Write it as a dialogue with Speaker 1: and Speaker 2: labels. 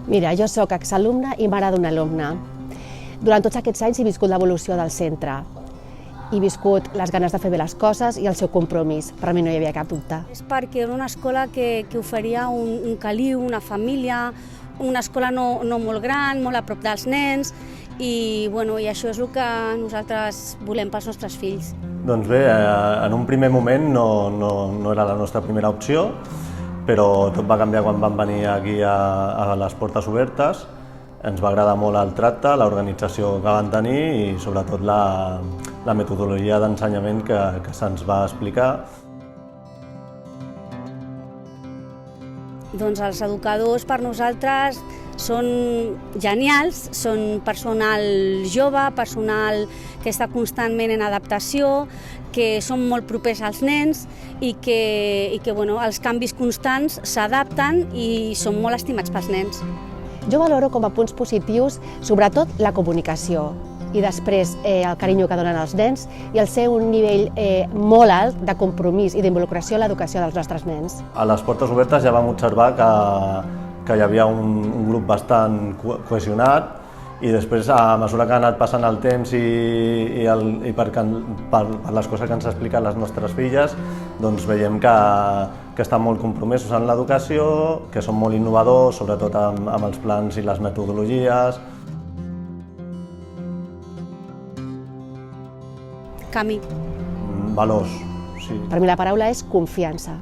Speaker 1: Mira, jo sóc exalumna i mare d'un alumne. Durant tots aquests anys he viscut l'evolució del centre. He viscut les ganes de fer bé les coses i el seu compromís. Per a mi no hi havia cap dubte.
Speaker 2: És perquè era una escola que oferia un caliu, una família, una escola no molt gran, molt a prop dels nens, i això és el que nosaltres volem pels nostres fills.
Speaker 3: Doncs bé, en un primer moment no era la nostra primera opció, però tot va canviar quan vam venir aquí a les portes obertes. Ens va agradar molt el tracte, l'organització que van tenir i sobretot la metodologia d'ensenyament que se'ns va explicar.
Speaker 2: Doncs els educadors per nosaltres són genials, són personal jove, personal que està constantment en adaptació, que són molt propers als nens i que els canvis constants s'adapten i són molt estimats pels nens.
Speaker 1: Jo valoro com a punts positius sobretot la comunicació i després el carinyo que donen els nens i el seu nivell molt alt de compromís i d'involucració a l'educació dels nostres nens.
Speaker 3: A les portes obertes ja vam observar que hi havia un grup bastant cohesionat i després, a mesura que ha anat passant el temps i per les coses que ens expliquen les nostres filles, doncs veiem que estan molt compromesos en l'educació, que són molt innovadors, sobretot amb els plans i les metodologies.
Speaker 2: Camí.
Speaker 3: Valors, sí.
Speaker 1: Per mi la paraula és confiança.